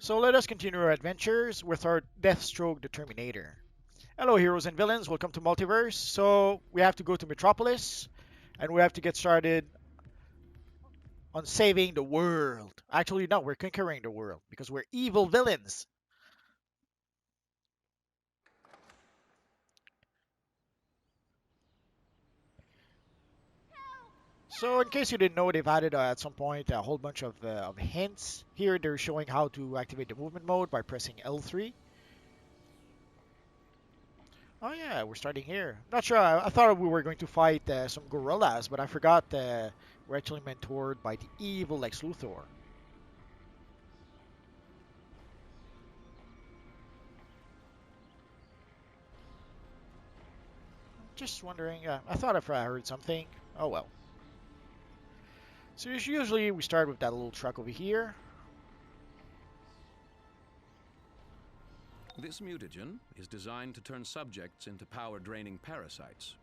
So let us continue our adventures with our DeathStroke the Terminator. Hello heroes and villains, welcome to Multiverse. So we have to go to Metropolis and we have to get started on saving the world. Actually no, we're conquering the world because we're evil villains. So in case you didn't know, they've added at some point a whole bunch of hints. Here they're showing how to activate the movement mode by pressing L3. Oh yeah, we're starting here. Not sure. I thought we were going to fight some gorillas, but I forgot we're actually mentored by the evil Lex Luthor. Just wondering. I thought if I heard something. Oh well. So usually we start with that little truck over here. This mutagen is designed to turn subjects into power-draining parasites.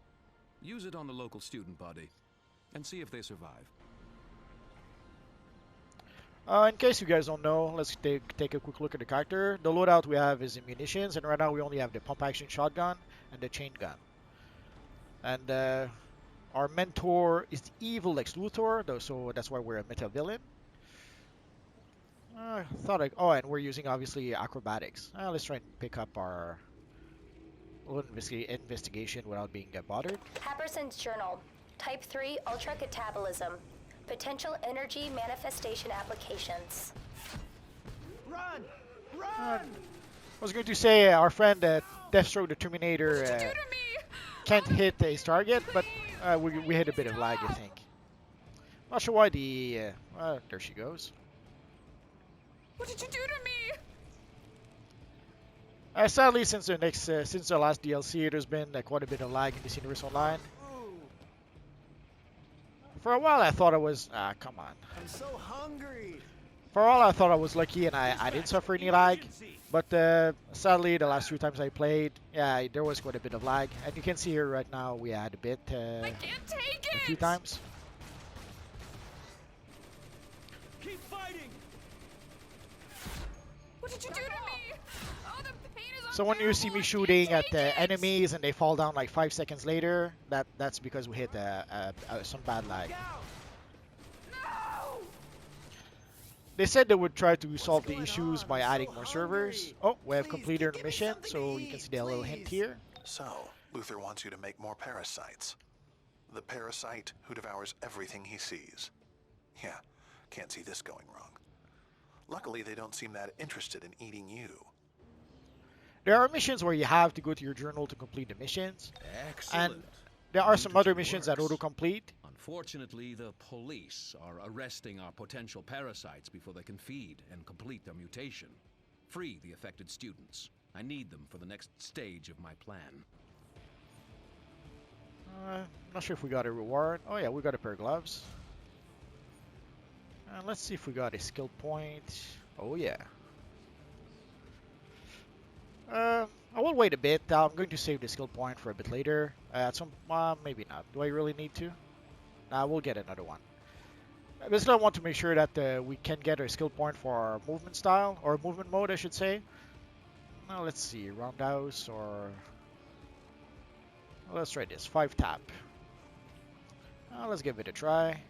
Use it on the local student body and see if they survive. In case you guys don't know, let's take a quick look at the character. The loadout we have is munitions, and right now we only have the pump-action shotgun and the chain gun. And our mentor is the evil Lex Luthor, though, so that's why we're a meta villain. Oh, and we're using obviously acrobatics. Let's try and pick up our little investigation without being bothered. Happerson's Journal, Type 3 Ultra Catabolism, Potential Energy Manifestation Applications. Run! Run! I was going to say our friend DeathStroke the Terminator can't hit his target, but we hit a bit of lag, I think. Not sure why the... there she goes. What did you do to me? Sadly, since the last DLC, there's been quite a bit of lag in this universe online. For a while, I thought I was come on. I'm so hungry. For a while, I thought I was lucky and I didn't suffer any lag. But sadly, the last few times I played, yeah, there was quite a bit of lag. And you can see here right now we had a bit I can't take it. a few times. Keep fighting. What did you do to me? Oh, the pain is So when you see me shooting at enemies and they fall down like 5 seconds later, that's because we hit some bad lag. No! They said they would try to solve the issues by adding more servers. Oh, we have completed our mission, so you can see the little hint here. So, Luthor wants you to make more parasites. The parasite who devours everything he sees. Yeah, can't see this going wrong. Luckily, they don't seem that interested in eating you. There are missions where you have to go to your journal to complete the missions. Excellent. And there are some other Mutagen missions that works. auto-complete. Unfortunately, the police are arresting our potential parasites before they can feed and complete their mutation. Free the affected students. I need them for the next stage of my plan. Not sure if we got a reward. Oh yeah, we got a pair of gloves. Let's see if we got a skill point. Oh yeah. I will wait a bit. I'm going to save the skill point for a bit later. Maybe not. Do I really need to? Nah, we'll get another one. Basically, I want to make sure that we can get a skill point for our movement style, or movement mode, I should say. Now let's see, roundhouse or... Let's try this, 5 tap. Let's give it a try.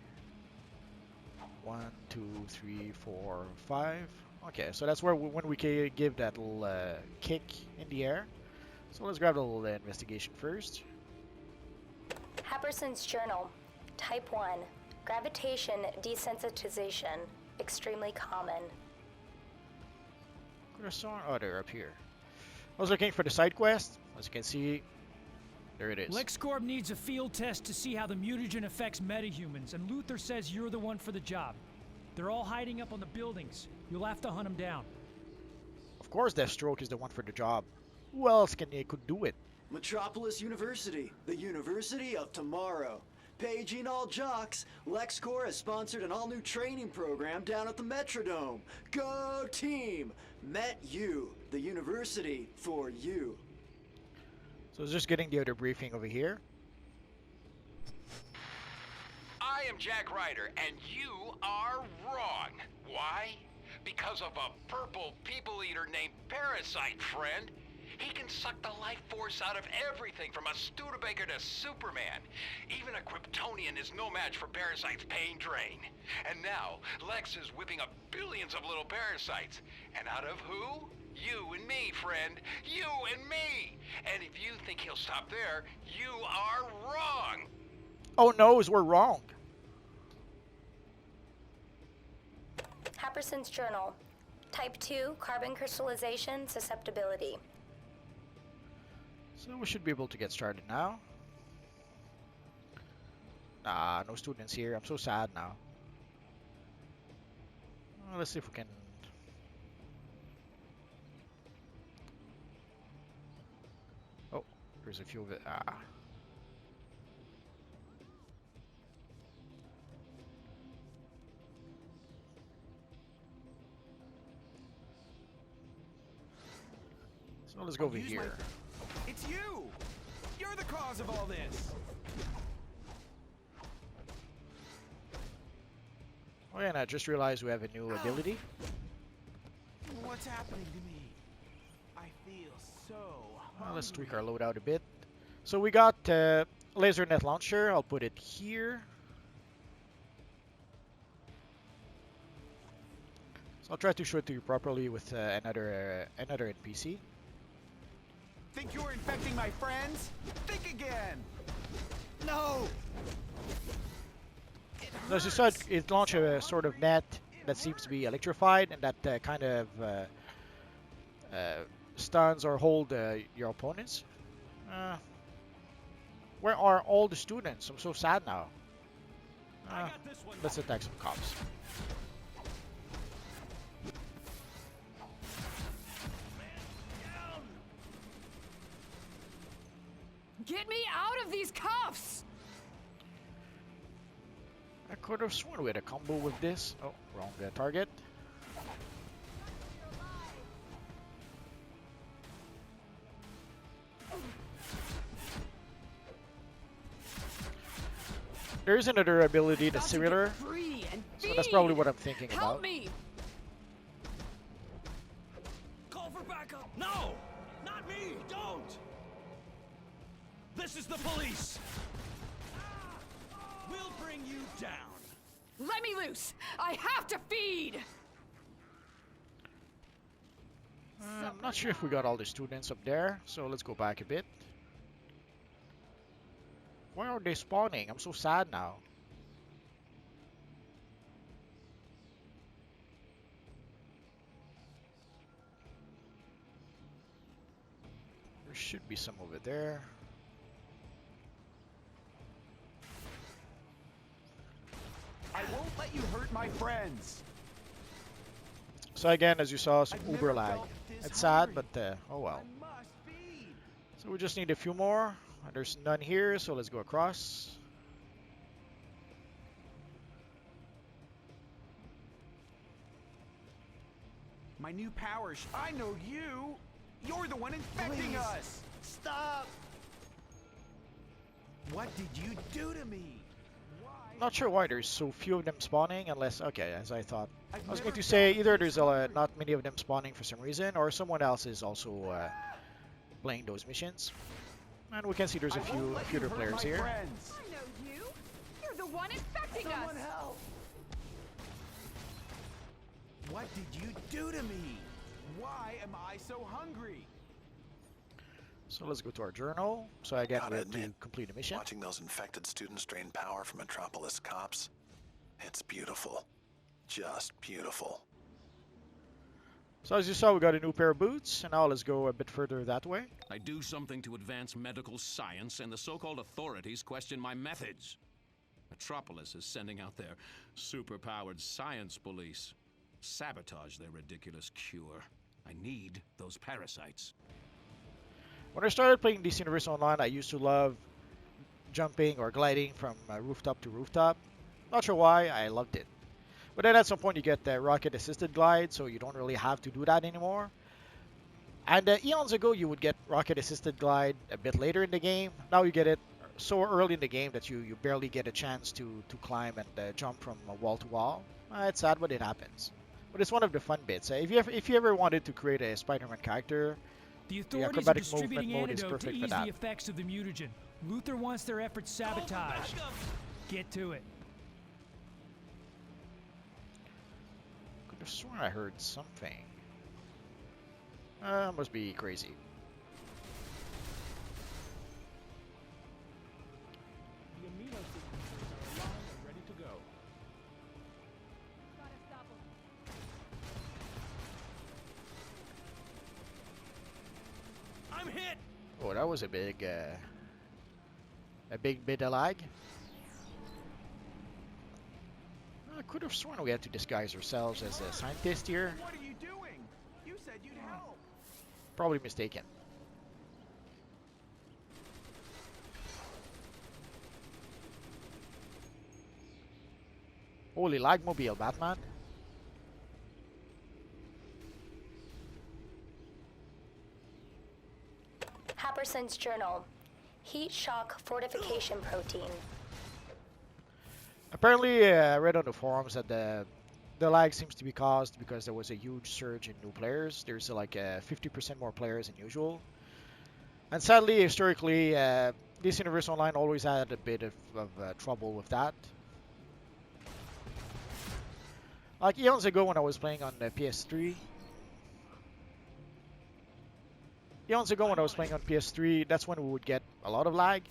1, 2, 3, 4, 5. Okay, so that's where when we can give that little kick in the air. So let's grab a little investigation first. Happerson's Journal, Type 1, Gravitation Desensitization, Extremely Common. Oh, they're up here. I was looking for the side quest. As you can see, there it is. LexCorp needs a field test to see how the mutagen affects metahumans, and Luthor says you're the one for the job. They're all hiding up on the buildings. You'll have to hunt them down. Of course DeathStroke is the one for the job. Who else could do it? Metropolis University, the University of Tomorrow. Paging all jocks, LexCorp has sponsored an all-new training program down at the Metrodome. Go team! Met you, the university for you. So it's just getting the other briefing over here. I am Jack Ryder, and you are wrong. Why? Because of a purple people eater named Parasite, friend. He can suck the life force out of everything from a Studebaker to Superman. Even a Kryptonian is no match for Parasite's pain drain. And now, Lex is whipping up billions of little parasites. And out of who? You and me, friend. You and me. And if you think he'll stop there, you are wrong. Oh no, we're wrong. Happerson's Journal. Type 2 carbon crystallization susceptibility. So we should be able to get started now. Nah, no students here. I'm so sad now. Well, let's see if we can... Oh, there's a few of it. Ah. So let's go over here. It's you! You're the cause of all this! Oh yeah, and I just realized we have a new ability. What's happening to me? I feel so Well, let's tweak our loadout a bit. So we got laser net launcher. I'll put it here. So I'll try to show it to you properly with another NPC. Think you're infecting my friends? Think again! No! So as you saw, it launched a sort of net that seems to be electrified and that kind of stuns or hold your opponents. Where are all the students? I'm so sad now. Let's attack some cops. Get me out of these cuffs! I could have sworn we had a combo with this. Oh, wrong target. There is another ability that's similar, so that's probably what I'm thinking Help about. me! Call for backup! No! Not me! Don't! This is the police! We'll bring you down. Let me loose! I have to feed! I'm not sure if we got all the students up there, so let's go back a bit. Why are they spawning? I'm so sad now. There should be some over there. I won't let you hurt my friends. So again, as you saw, some uber lag. It's sad, but oh well. So we just need a few more. There's none here, so let's go across. My new powers. I know you. You're the one infecting us. Stop. What did you do to me? Not sure why there's so few of them spawning, unless, okay, as I thought. I was going to say either there's not many of them spawning for some reason, or someone else is also playing those missions. And we can see there's a few other players here. I know you. You're the one infecting us. Help. What did you do to me? Why am I so hungry? So let's go to our journal. So again, we have to complete a mission. Watching those infected students drain power from Metropolis cops, it's beautiful. Just beautiful. So as you saw, we got a new pair of boots, and now let's go a bit further that way. I do something to advance medical science, and the so-called authorities question my methods. Metropolis is sending out their super-powered science police. Sabotage their ridiculous cure. I need those parasites. When I started playing DC Universe Online, I used to love jumping or gliding from rooftop to rooftop. Not sure why, I loved it. But then at some point you get the rocket-assisted glide, so you don't really have to do that anymore. And eons ago you would get rocket-assisted glide a bit later in the game. Now you get it so early in the game that you barely get a chance to climb and jump from wall to wall. It's sad, but it happens. But it's one of the fun bits. If you ever wanted to create a Spider-Man character, The the authorities are acrobatic movement distributing mode is antidote to perfect for ease the that. effects of the mutagen. Luther wants their efforts sabotaged. Get to it. Could have sworn I heard something. Must be crazy. The amino sequencers are aligned and ready to go. I'm hit! Oh, that was a big bit of lag. I could have sworn we had to disguise ourselves as a scientist here. What are you doing? You said you'd help. Probably mistaken. Holy lagmobile, Batman. Happerson's Journal. Heat shock fortification protein. Apparently, I read on the forums that the lag seems to be caused because there was a huge surge in new players. There's like 50% more players than usual. And sadly, historically, this Universe Online always had a bit of trouble with that. Like eons ago when I was playing on the PS3. Eons ago when I was playing on PS3, that's when we would get a lot of lag.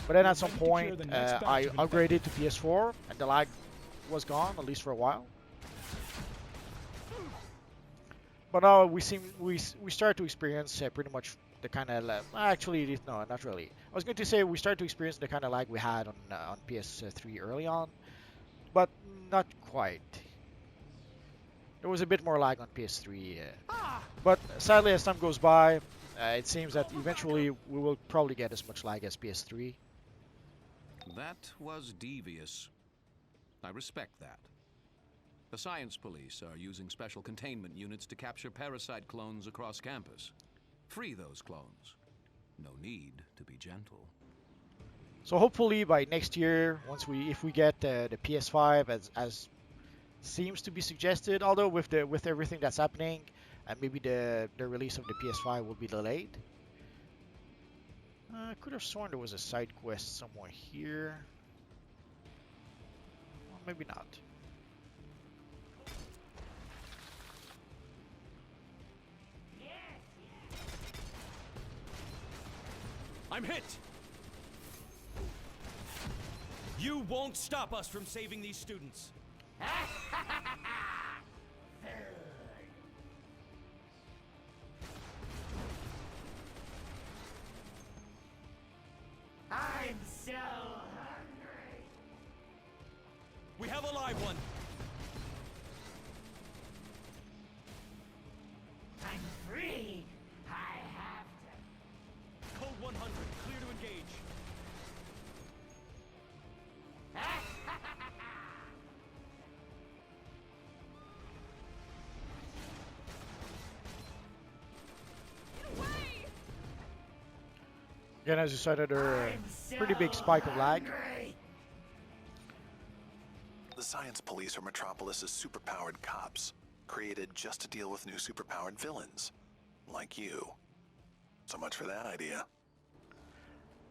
But then at some point, I upgraded to PS4 and the lag was gone, at least for a while. But now we start to experience pretty much the kind of actually no, not really. I was going to say we start to experience the kind of lag we had on PS3 early on, but not quite. There was a bit more lag on PS3, but sadly as time goes by, it seems that eventually we will probably get as much lag as PS3. That was devious. I respect that. The science police are using special containment units to capture parasite clones across campus. Free those clones. No need to be gentle. So hopefully by next year, if we get the PS5 as seems to be suggested, although with everything that's happening, and maybe the release of the PS5 will be delayed. I could have sworn there was a side quest somewhere here. Well, maybe not. I'm hit! You won't stop us from saving these students. I'm so hungry. We have a live one. I'm free. I have to. Code 100, clear to engage. Again, as you said, a pretty big spike of lag. The science police are Metropolis's superpowered cops, created just to deal with new superpowered villains, like you. So much for that idea.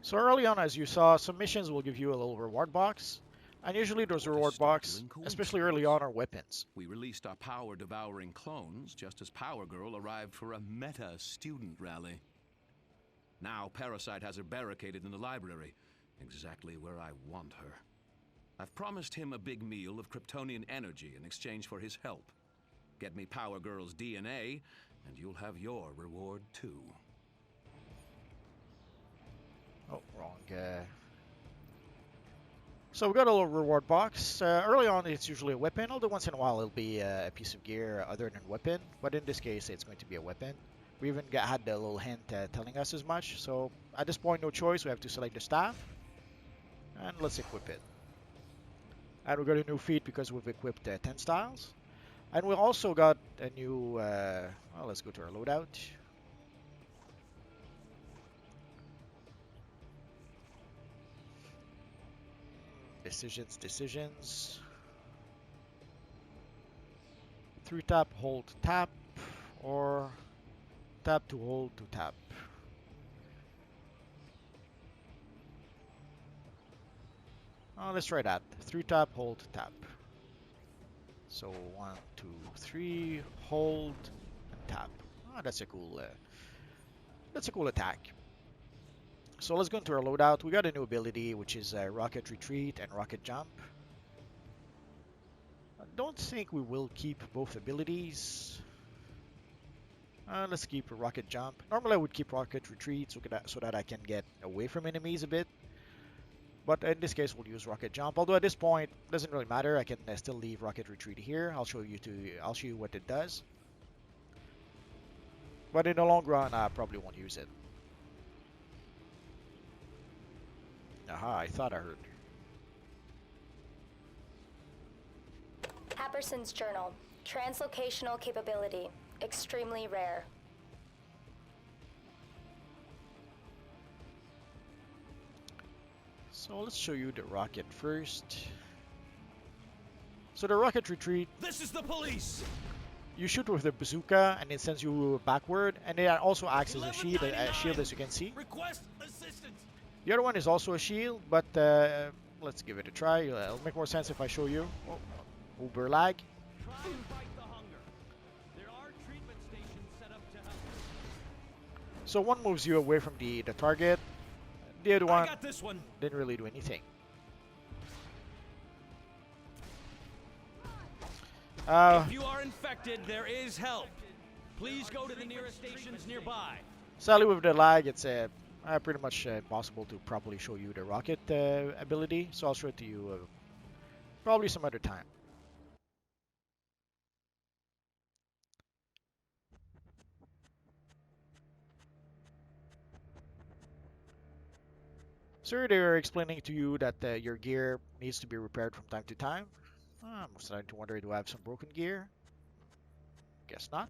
So early on, as you saw, some missions will give you a little reward box. And usually those reward box, especially early on, are weapons. We released our power-devouring clones just as Power Girl arrived for a meta-student rally. Now Parasite has her barricaded in the library, exactly where I want her. I've promised him a big meal of Kryptonian energy in exchange for his help. Get me Power Girl's DNA, and you'll have your reward too. Oh, wrong. So we got a little reward box. Early on, it's usually a weapon, although once in a while it'll be a piece of gear other than weapon. But in this case, it's going to be a weapon. We even had the little hint telling us as much. So at this point, no choice. We have to select the staff. And let's equip it. And we got a new feat because we've equipped 10 styles. And we also got a new... well, let's go to our loadout. Decisions. 3 tap, hold to tap, or tap to hold to tap. Let's try that. 3 tap, hold, tap. So 1, 2, 3, hold, and tap. That's a cool attack. So let's go into our loadout. We got a new ability, which is rocket retreat and rocket jump. I don't think we will keep both abilities. Let's keep a rocket jump. Normally I would keep rocket retreat so that I can get away from enemies a bit. But in this case, we'll use rocket jump. Although at this point, it doesn't really matter. I can still leave rocket retreat here. I'll show you what it does. But in the long run, I probably won't use it. Aha, I thought I heard. Apperson's journal. Translocational capability. Extremely rare. So let's show you the rocket first. So the rocket retreat. This is the police! You shoot with the bazooka and it sends you backward, and it also acts as a shield as you can see. Request assistance! The other one is also a shield, but let's give it a try. It'll make more sense if I show you. Oh, Uber lag. Try and fight the hunger. There are treatment stations set up to help. So one moves you away from the target. The other one, I got this one didn't really do anything. If you are infected, there is help. Please go to the nearest stations nearby. Sadly, with the lag, it's pretty much impossible to properly show you the rocket ability. So I'll show it to you probably some other time. So they were explaining to you that your gear needs to be repaired from time to time. I'm starting to wonder, do I have some broken gear? Guess not.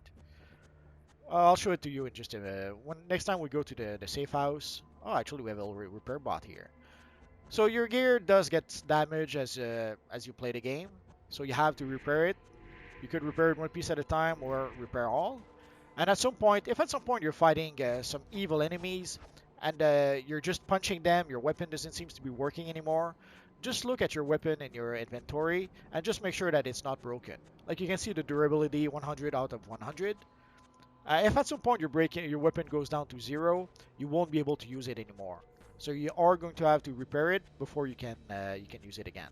I'll show it to you in just a next time we go to the safe house. Oh, actually we have a repair bot here. So your gear does get damaged as you play the game. So you have to repair it. You could repair it one piece at a time or repair all. And at some point, if at some point you're fighting some evil enemies, and you're just punching them, your weapon doesn't seem to be working anymore, just look at your weapon in your inventory and just make sure that it's not broken. Like you can see the durability 100 out of 100. If at some point your weapon goes down to 0, you won't be able to use it anymore. So you are going to have to repair it before you can use it again.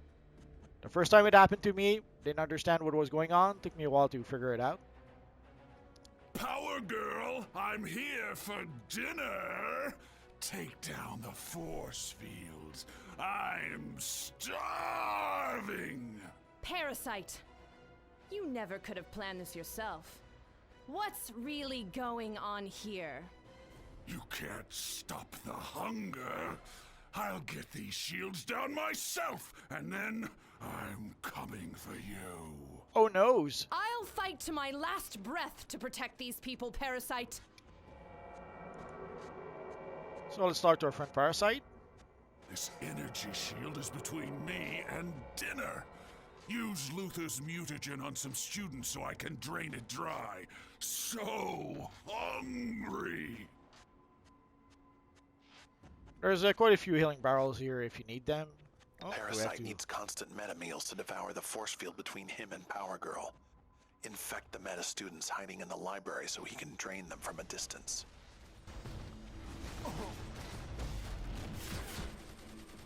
The first time it happened to me, didn't understand what was going on. Took me a while to figure it out. Power Girl, I'm here for dinner. Take down the force fields. I'm starving. Parasite. You never could have planned this yourself. What's really going on here? You can't stop the hunger. I'll get these shields down myself, and then I'm coming for you. Oh noes. I'll fight to my last breath to protect these people, Parasite. So let's talk to our friend Parasite. This energy shield is between me and dinner. Use Luther's mutagen on some students so I can drain it dry. So hungry. There's quite a few healing barrels here if you need them. Oh, Parasite needs constant meta meals to devour the force field between him and Power Girl. Infect the meta students hiding in the library so he can drain them from a distance.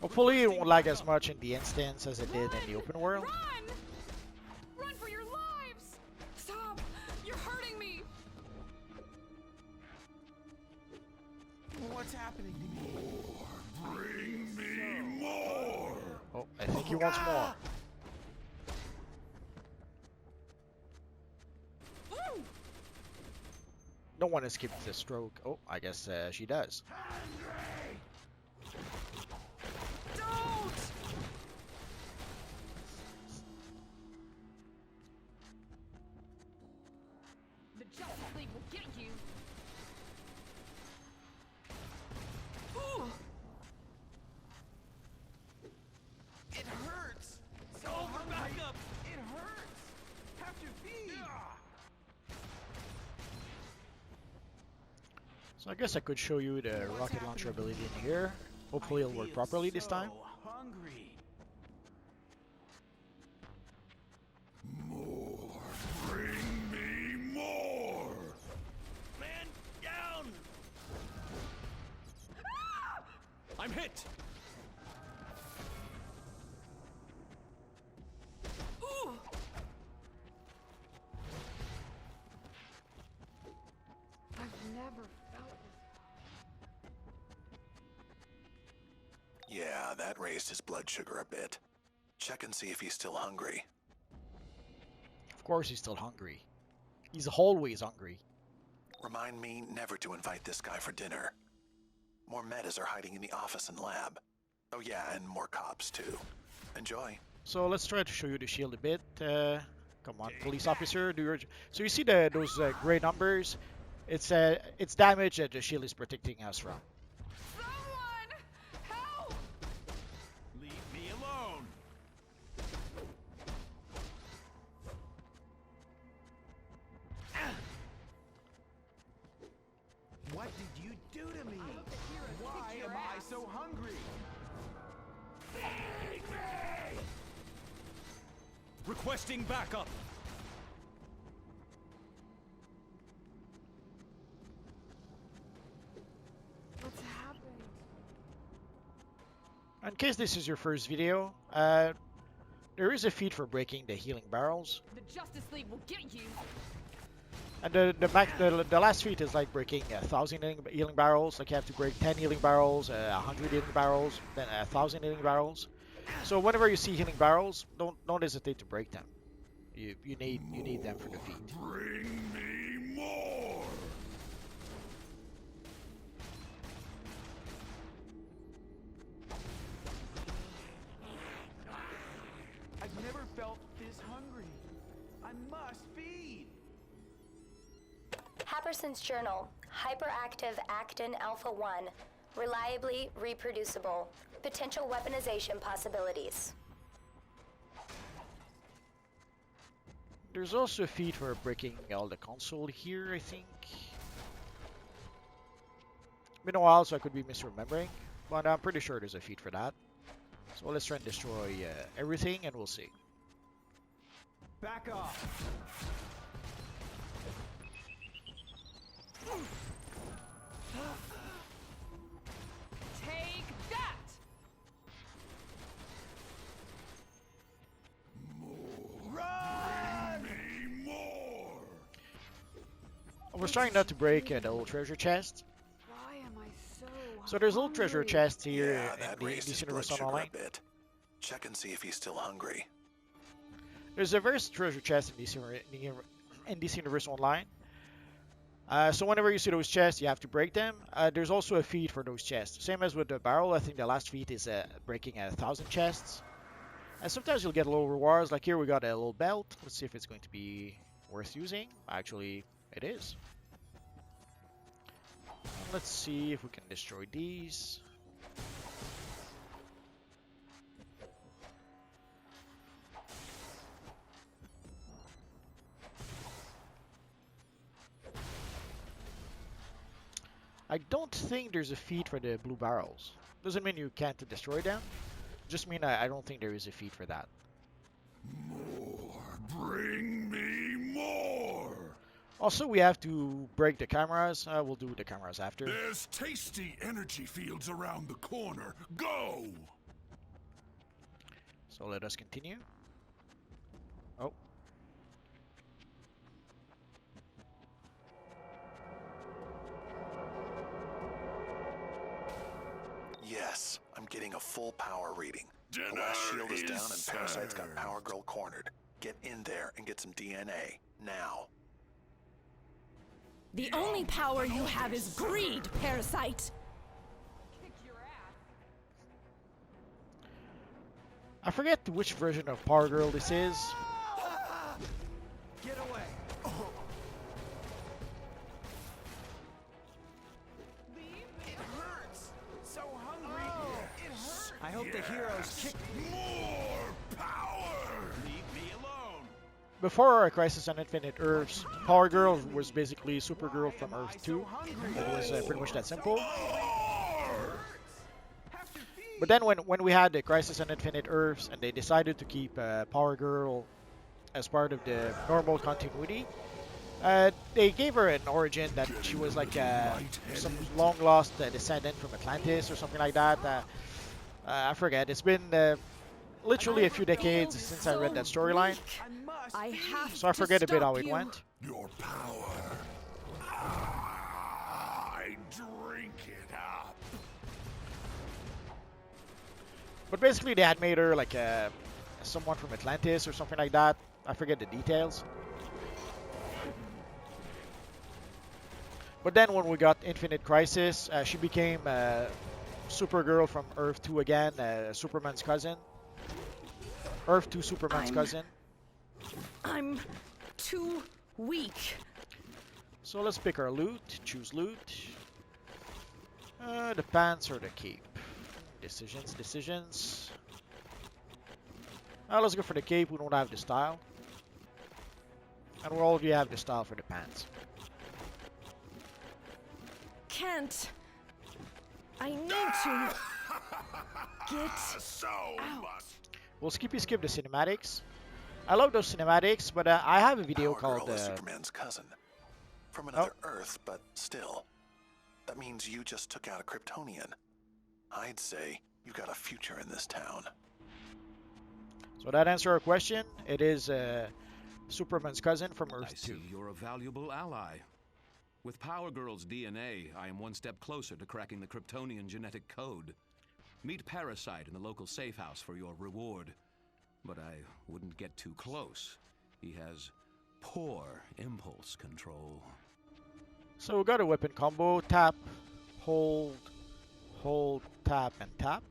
Hopefully it won't lag as much in the instance as it did in the open world. Run! Run for your lives! Stop! You're hurting me! What's happening to me? Bring me more. Oh, I think he wants more. No one has skipped the stroke. Oh, I guess she does. Don't! The Justice League will get you. Ooh. It hurts. Silver, back up. It hurts. Have to be. So I guess I could show you the rocket launcher ability in here. Hopefully it'll work properly this time. Hungry. More. Bring me more. Man down! I'm hit! Ooh! I've never felt this. Yeah, that raised his blood sugar a bit. Check and see if he's still hungry. Of course he's still hungry. He's always hungry. Remind me never to invite this guy for dinner. More metas are hiding in the office and lab. Oh yeah, and more cops too. Enjoy. So let's try to show you the shield a bit. Come on, police officer, do your... So you see those gray numbers? It's damage that the shield is protecting us from. Someone! Help! Leave me alone. What did you do to me? Why am I so hungry? Requesting backup. What's happening? In case this is your first video, there is a feat for breaking the healing barrels. The Justice League will get you. And the last feat is like breaking 1,000 healing barrels. Like you have to break 10 healing barrels, 100 healing barrels, then 1,000 healing barrels. So whenever you see healing barrels, don't hesitate to break them. You need them for the feat. Bring me more. I've never felt this hungry. I must feed. Happerson's Journal, Hyperactive Actin Alpha 1, reliably reproducible, potential weaponization possibilities. There's also a feat for breaking all the console here, I think. Been a while, so I could be misremembering, but I'm pretty sure there's a feat for that. So let's try and destroy everything, and we'll see. Back off. Take that! Run! Me more. I was trying not to break the little treasure chest. Why am I so So there's a little treasure hungry? chest here Yeah, in that the raised his DC blood Universe sugar Online. a bit. Check and see if he's still hungry. There's a various treasure chest in DC Universe Online. So whenever you see those chests, you have to break them. There's also a feat for those chests. Same as with the barrel, I think the last feat is breaking 1,000 chests. And sometimes you'll get little rewards. Like here we got a little belt. Let's see if it's going to be worth using. Actually, it is. Let's see if we can destroy these. I don't think there's a feat for the blue barrels. Doesn't mean you can't destroy them. Just mean I don't think there is a feat for that. More. Bring me more. Also, we have to break the cameras. We'll do the cameras after. There's tasty energy fields around the corner. Go. So let us continue. Oh. Yes, I'm getting a full power reading. Dinner The last shield is down and is Parasite's got served. Power Girl cornered. Get in there and get some DNA, now. The only power you have is greed, Parasite! Kick your ass. I forget which version of Power Girl this is. Get away. It hurts. So hungry. It hurts. I hope the heroes kick. More power. Leave me alone. before Crisis on Infinite Earths, Power Girl was basically Supergirl from Earth 2. It was pretty much that simple. But then when we had the Crisis on Infinite Earths and they decided to keep Power Girl as part of the normal continuity, they gave her an origin that she was like some long-lost descendant from Atlantis or something like that. I forget. It's been literally a few decades since I read that storyline, so I forget a bit how it went. Your power. I drink it up. But basically, they had made her like someone from Atlantis or something like that. I forget the details. But then when we got Infinite Crisis, she became Supergirl from Earth 2 again, Superman's cousin. Earth 2 Superman's cousin. I'm too weak. So let's pick our loot, choose loot. The pants or the cape. Decisions. Let's go for the cape, we don't have the style. And we already have the style for the pants. Can't. I need to get out. We'll skip the cinematics. I love those cinematics, but I have a video Power called... Girl is Superman's cousin. From another Earth, but still. That means you just took out a Kryptonian. I'd say you've got a future in this town. So that answers our question. It is Superman's cousin from Earth 2. I see you're a valuable ally. With Power Girl's DNA, I am one step closer to cracking the Kryptonian genetic code. Meet Parasite in the local safe house for your reward. But I wouldn't get too close. He has poor impulse control. So we got a weapon combo. Tap, hold, tap, and tap.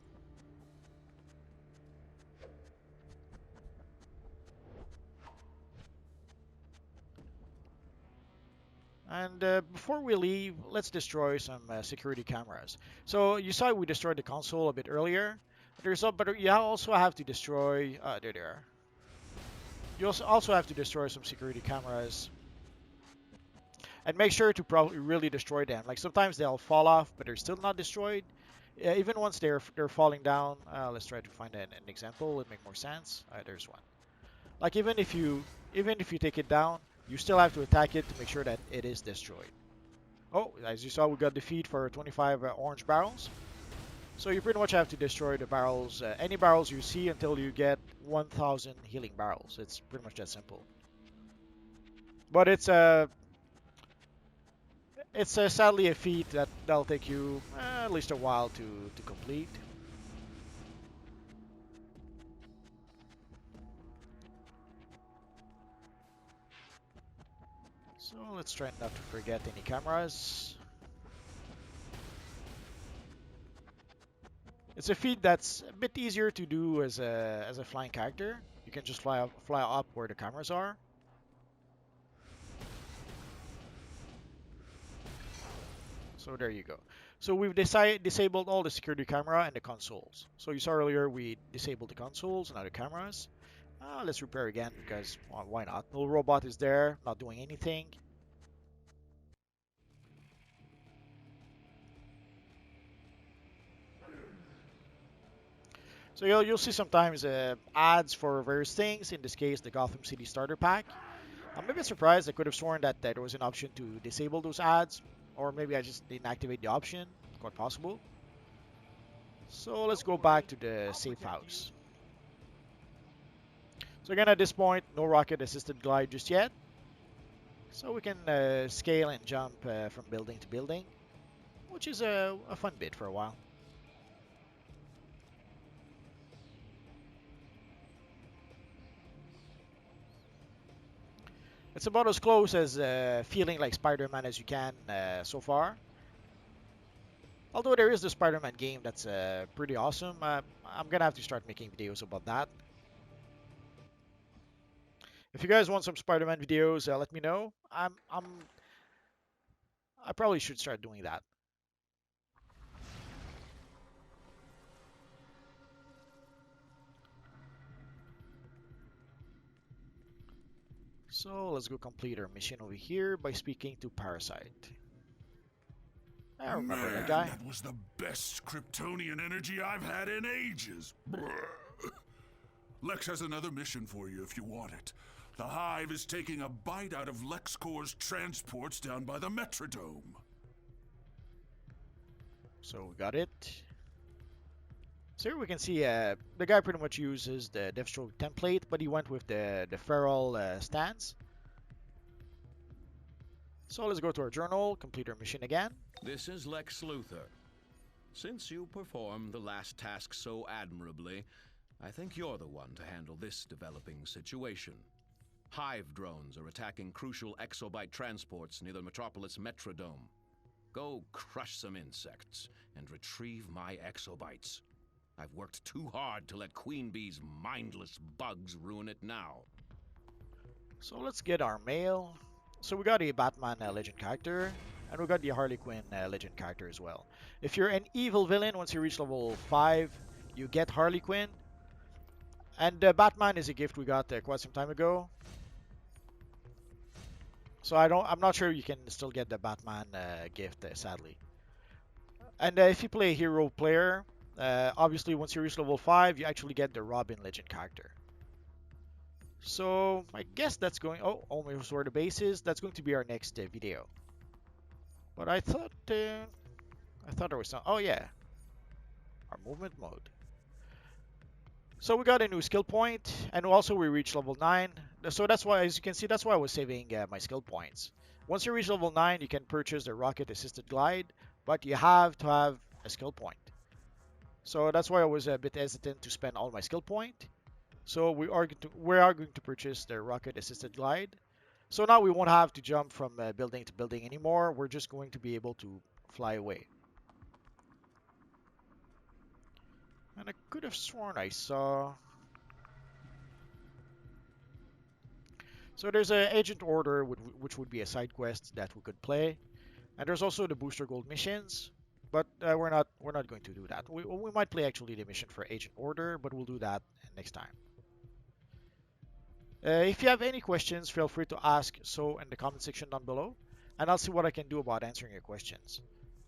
And before we leave, let's destroy some security cameras. So you saw we destroyed the console a bit earlier. But you also have to destroy... there they are. You also have to destroy some security cameras. And make sure to probably really destroy them. Like sometimes they'll fall off, but they're still not destroyed. Even once they're falling down. Let's try to find an example. It'll make more sense. There's one. Like even if you take it down, you still have to attack it to make sure that it is destroyed. Oh, as you saw, we got defeat for 25 orange barrels. So you pretty much have to destroy the barrels, any barrels you see until you get 1,000 healing barrels. It's pretty much that simple. But it's sadly a feat that'll take you at least a while to complete. So let's try not to forget any cameras. It's a feat that's a bit easier to do as a flying character. You can just fly up where the cameras are. So there you go. So we've disabled all the security camera and the consoles. So you saw earlier we disabled the consoles and now the cameras. Let's repair again because, well, why not? No robot is there, not doing anything. So you'll see sometimes ads for various things. In this case, the Gotham City Starter Pack. I'm a bit surprised. I could have sworn that there was an option to disable those ads. Or maybe I just didn't activate the option. Quite possible. So let's go back to the safe house. So again, at this point, no rocket assisted glide just yet. So we can scale and jump from building to building, which is a fun bit for a while. It's about as close as feeling like Spider-Man as you can so far. Although there is the Spider-Man game that's pretty awesome. I'm gonna have to start making videos about that. If you guys want some Spider-Man videos, let me know. I probably should start doing that. So let's go complete our mission over here by speaking to Parasite. I remember Man, that guy. that was the best Kryptonian energy I've had in ages. Brr. Lex has another mission for you if you want it. The Hive is taking a bite out of LexCorp's transports down by the Metrodome. So we got it. So here we can see the guy pretty much uses the DeathStroke template, but he went with the feral stance. So let's go to our journal, complete our mission again. This is Lex Luthor. Since you performed the last task so admirably, I think you're the one to handle this developing situation. Hive drones are attacking crucial exobyte transports near the Metropolis Metrodome. Go crush some insects and retrieve my exobytes. I've worked too hard to let Queen Bee's mindless bugs ruin it now. So let's get our mail. So we got a Batman Legend character, and we got the Harley Quinn Legend character as well. If you're an evil villain, once you reach level 5, you get Harley Quinn. And Batman is a gift we got quite some time ago. So I'm not sure you can still get the Batman gift, sadly. And if you play a hero player, obviously once you reach level 5, you actually get the Robin Legend character. So I guess that's going. Oh, almost where the base is. That's going to be our next video. But I thought there was some. Oh yeah, our movement mode. So we got a new skill point, and also we reached level 9. So that's why, as you can see, that's why I was saving my skill points. Once you reach level 9, you can purchase the rocket assisted glide, but you have to have a skill point. So that's why I was a bit hesitant to spend all my skill point. So we are going to purchase the rocket assisted glide. So now we won't have to jump from building to building anymore. We're just going to be able to fly away. And I could have sworn I saw. So there's an agent order, which would be a side quest that we could play, and there's also the booster gold missions. But we're not going to do that. We might play actually the mission for agent order, but we'll do that next time. If you have any questions, feel free to ask so in the comment section down below, and I'll see what I can do about answering your questions.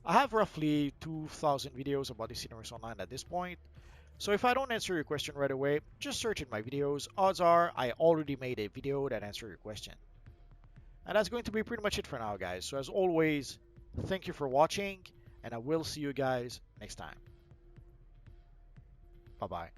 I have roughly 2,000 videos about this universe online at this point, so if I don't answer your question right away, just search in my videos. Odds are I already made a video that answers your question. And that's going to be pretty much it for now, guys. So as always, thank you for watching, and I will see you guys next time. Bye-bye.